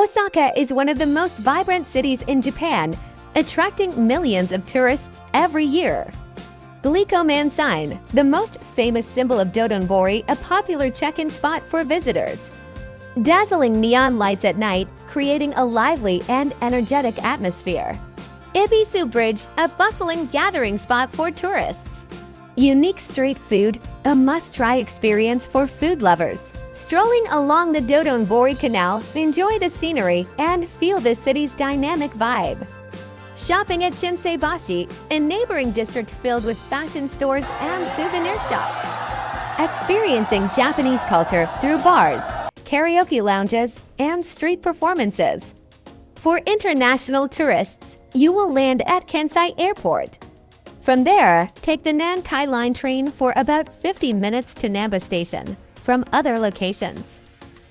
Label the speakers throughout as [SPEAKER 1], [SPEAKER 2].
[SPEAKER 1] Osaka is one of the most vibrant cities in Japan, attracting millions of tourists every year. Glico Man Sign, the most famous symbol of Dotonbori, a popular check-in spot for visitors. Dazzling neon lights at night, creating a lively and energetic atmosphere. Ebisu Bridge, a bustling gathering spot for tourists. Unique street food, a must-try experience for food lovers. Strolling along the Dotonbori Canal, enjoy the scenery and feel the city's dynamic vibe. Shopping at Shinsaibashi, a neighboring district filled with fashion stores and souvenir shops. Experiencing Japanese culture through bars, karaoke lounges, and street performances. For international tourists, you will land at Kansai Airport. From there, take the Nankai Line train for about 50 minutes to Namba Station from other locations.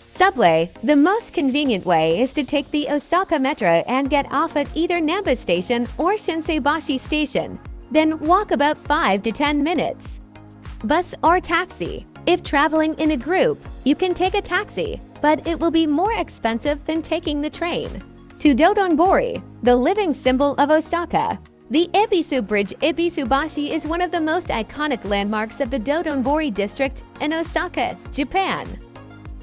[SPEAKER 1] Subway, the most convenient way is to take the Osaka Metro and get off at either Namba Station or Shinsaibashi Station, then walk about 5 to 10 minutes. Bus or taxi. If traveling in a group, you can take a taxi, but it will be more expensive than taking the train. To Dotonbori, the living symbol of Osaka. The Ebisu Bridge Ebisubashi is one of the most iconic landmarks of the Dotonbori district in Osaka, Japan.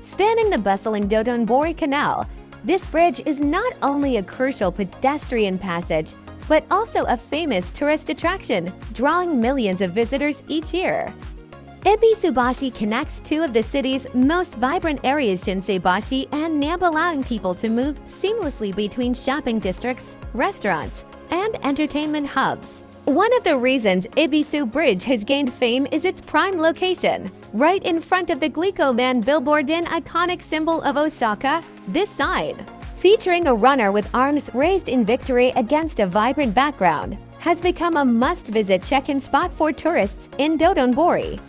[SPEAKER 1] Spanning the bustling Dotonbori Canal, this bridge is not only a crucial pedestrian passage, but also a famous tourist attraction, drawing millions of visitors each year. Ebisubashi connects two of the city's most vibrant areas, Shinsaibashi and Namba, allowing people to move seamlessly between shopping districts, restaurants, and entertainment hubs. One of the reasons Ebisu Bridge has gained fame is its prime location, right in front of the Glico Man billboard, an iconic symbol of Osaka. This sign, featuring a runner with arms raised in victory against a vibrant background, has become a must-visit check-in spot for tourists in Dotonbori.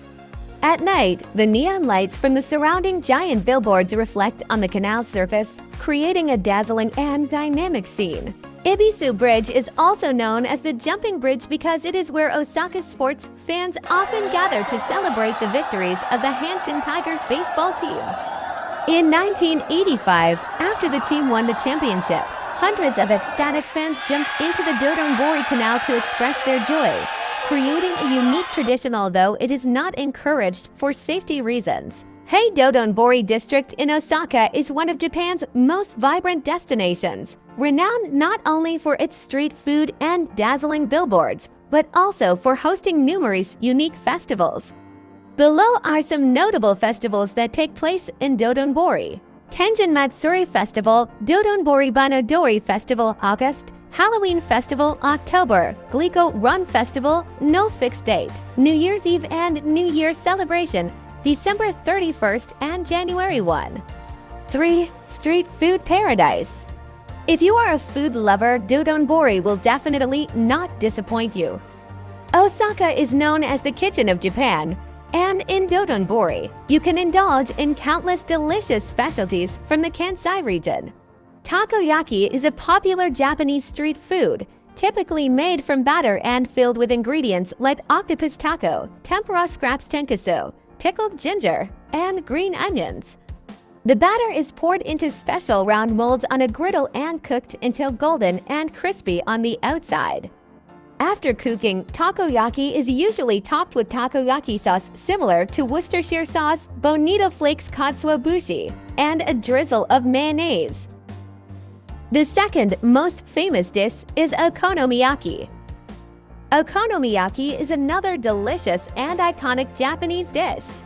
[SPEAKER 1] At night, the neon lights from the surrounding giant billboards reflect on the canal's surface, creating a dazzling and dynamic scene. Ebisu Bridge is also known as the Jumping Bridge because it is where Osaka sports fans often gather to celebrate the victories of the Hanshin Tigers baseball team. In 1985, after the team won the championship, hundreds of ecstatic fans jumped into the Dotonbori Canal to express their joy, creating a unique tradition, although it is not encouraged for safety reasons. Hey, Dotonbori District in Osaka is one of Japan's most vibrant destinations, renowned not only for its street food and dazzling billboards, but also for hosting numerous unique festivals. Below are some notable festivals that take place in Dotonbori. Tenjin Matsuri Festival, Dotonbori Banodori Festival August, Halloween Festival October, Glico Run Festival, no fixed date, New Year's Eve and New Year's celebration, December 31st and January 1. 3. Street Food Paradise. If you are a food lover, Dotonbori will definitely not disappoint you. Osaka is known as the kitchen of Japan, and in Dotonbori, you can indulge in countless delicious specialties from the Kansai region. Takoyaki is a popular Japanese street food, typically made from batter and filled with ingredients like octopus taco, tempura scraps tenkasu, pickled ginger, and green onions. The batter is poured into special round molds on a griddle and cooked until golden and crispy on the outside. After cooking, takoyaki is usually topped with takoyaki sauce similar to Worcestershire sauce, bonito flakes katsuobushi, and a drizzle of mayonnaise. The second most famous dish is okonomiyaki. Okonomiyaki is another delicious and iconic Japanese dish.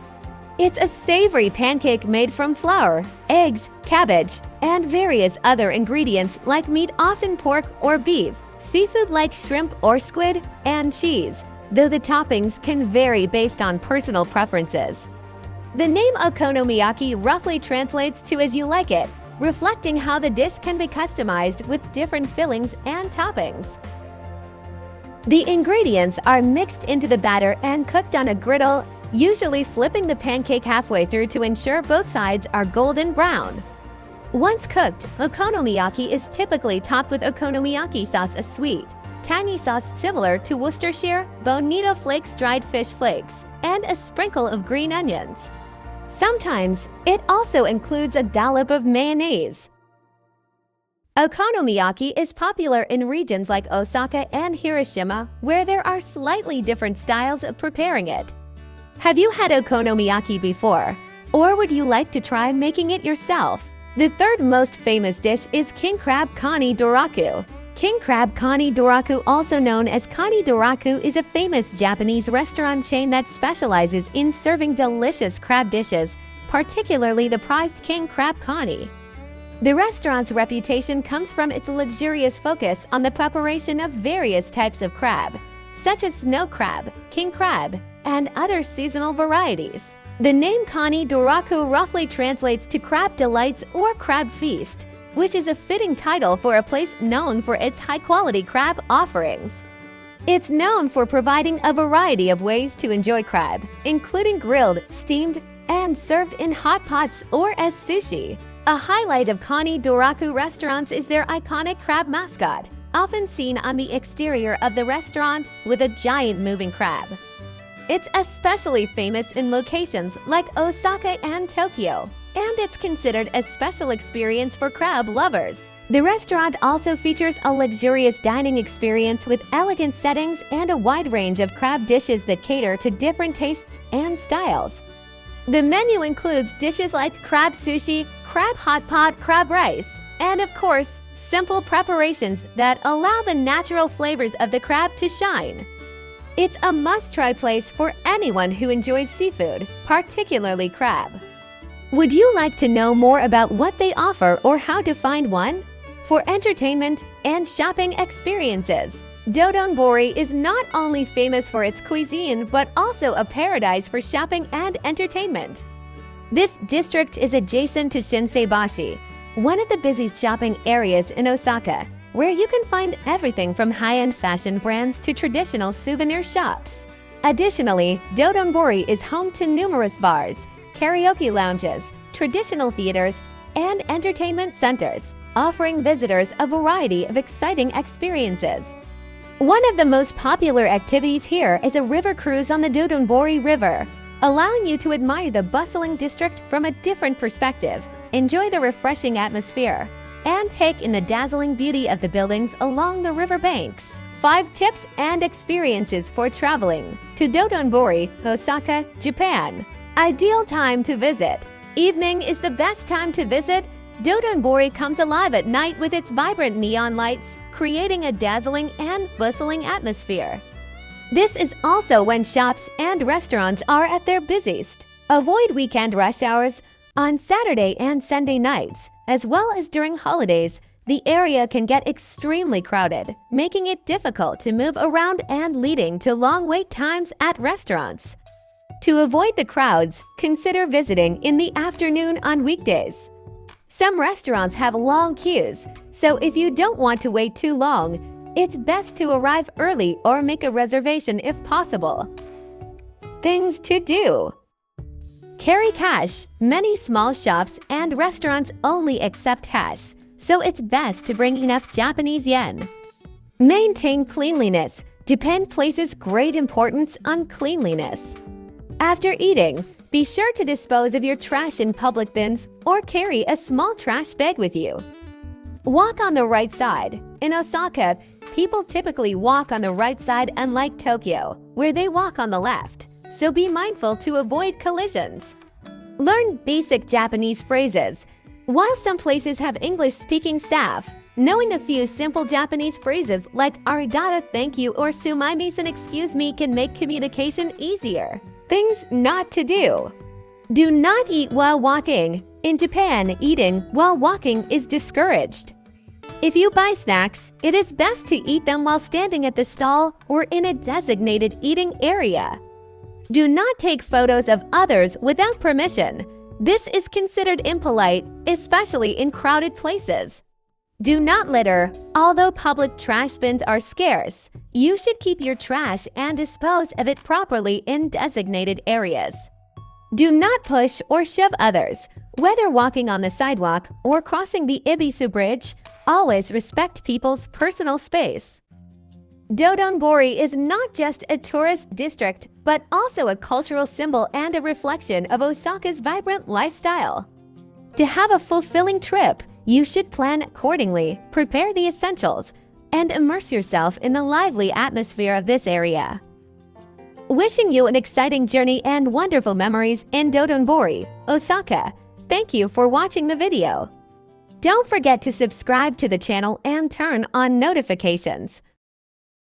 [SPEAKER 1] It's a savory pancake made from flour, eggs, cabbage, and various other ingredients like meat, often pork or beef, seafood like shrimp or squid, and cheese, though the toppings can vary based on personal preferences. The name okonomiyaki roughly translates to as you like it, reflecting how the dish can be customized with different fillings and toppings. The ingredients are mixed into the batter and cooked on a griddle, usually flipping the pancake halfway through to ensure both sides are golden brown. Once cooked, okonomiyaki is typically topped with okonomiyaki sauce, a sweet, tangy sauce similar to Worcestershire, bonito flakes, dried fish flakes, and a sprinkle of green onions. Sometimes, it also includes a dollop of mayonnaise. Okonomiyaki is popular in regions like Osaka and Hiroshima, where there are slightly different styles of preparing it. Have you had okonomiyaki before? Or would you like to try making it yourself? The third most famous dish is king crab kani doraku. King crab kani doraku, also known as kani doraku, is a famous Japanese restaurant chain that specializes in serving delicious crab dishes, particularly the prized king crab kani. The restaurant's reputation comes from its luxurious focus on the preparation of various types of crab, such as snow crab, king crab, and other seasonal varieties. The name Kani Doraku roughly translates to Crab Delights or Crab Feast, which is a fitting title for a place known for its high-quality crab offerings. It's known for providing a variety of ways to enjoy crab, including grilled, steamed, and served in hot pots or as sushi. A highlight of Kani Doraku restaurants is their iconic crab mascot, often seen on the exterior of the restaurant with a giant moving crab. It's especially famous in locations like Osaka and Tokyo, and it's considered a special experience for crab lovers. The restaurant also features a luxurious dining experience with elegant settings and a wide range of crab dishes that cater to different tastes and styles. The menu includes dishes like crab sushi, crab hot pot, crab rice, and of course, simple preparations that allow the natural flavors of the crab to shine. It's a must-try place for anyone who enjoys seafood, particularly crab. Would you like to know more about what they offer or how to find one? For entertainment and shopping experiences, Dotonbori is not only famous for its cuisine but also a paradise for shopping and entertainment. This district is adjacent to Shinsaibashi, one of the busiest shopping areas in Osaka, where you can find everything from high-end fashion brands to traditional souvenir shops. Additionally, Dotonbori is home to numerous bars, karaoke lounges, traditional theaters, and entertainment centers, offering visitors a variety of exciting experiences. One of the most popular activities here is a river cruise on the Dotonbori River, allowing you to admire the bustling district from a different perspective, enjoy the refreshing atmosphere, and take in the dazzling beauty of the buildings along the river banks. 5 tips and experiences for traveling to Dotonbori, Osaka, Japan. Ideal time to visit. Evening is the best time to visit. Dotonbori comes alive at night with its vibrant neon lights, creating a dazzling and bustling atmosphere. This is also when shops and restaurants are at their busiest. Avoid weekend rush hours on Saturday and Sunday nights, as well as during holidays. The area can get extremely crowded, making it difficult to move around and leading to long wait times at restaurants. To avoid the crowds, consider visiting in the afternoon on weekdays. Some restaurants have long queues, so if you don't want to wait too long, it's best to arrive early or make a reservation if possible. Things to do. Carry cash. Many small shops and restaurants only accept cash, so it's best to bring enough Japanese yen. Maintain cleanliness. Japan places great importance on cleanliness. After eating, be sure to dispose of your trash in public bins or carry a small trash bag with you. Walk on the right side. In Osaka, people typically walk on the right side, unlike Tokyo, where they walk on the left, so be mindful to avoid collisions. Learn basic Japanese phrases. While some places have English-speaking staff, knowing a few simple Japanese phrases like arigato, thank you, or sumimasen, excuse me, can make communication easier. Things not to do. Do not eat while walking. In Japan, eating while walking is discouraged. If you buy snacks, it is best to eat them while standing at the stall or in a designated eating area. Do not take photos of others without permission. This is considered impolite, especially in crowded places. Do not litter. Although public trash bins are scarce, you should keep your trash and dispose of it properly in designated areas. Do not push or shove others. Whether walking on the sidewalk or crossing the Ebisu Bridge, always respect people's personal space. Dotonbori is not just a tourist district, but also a cultural symbol and a reflection of Osaka's vibrant lifestyle. To have a fulfilling trip, You should plan accordingly, prepare the essentials, and immerse yourself in the lively atmosphere of this area. Wishing you an exciting journey and wonderful memories in Dotonbori, Osaka. Thank you for watching the video. Don't forget to subscribe to the channel and turn on notifications.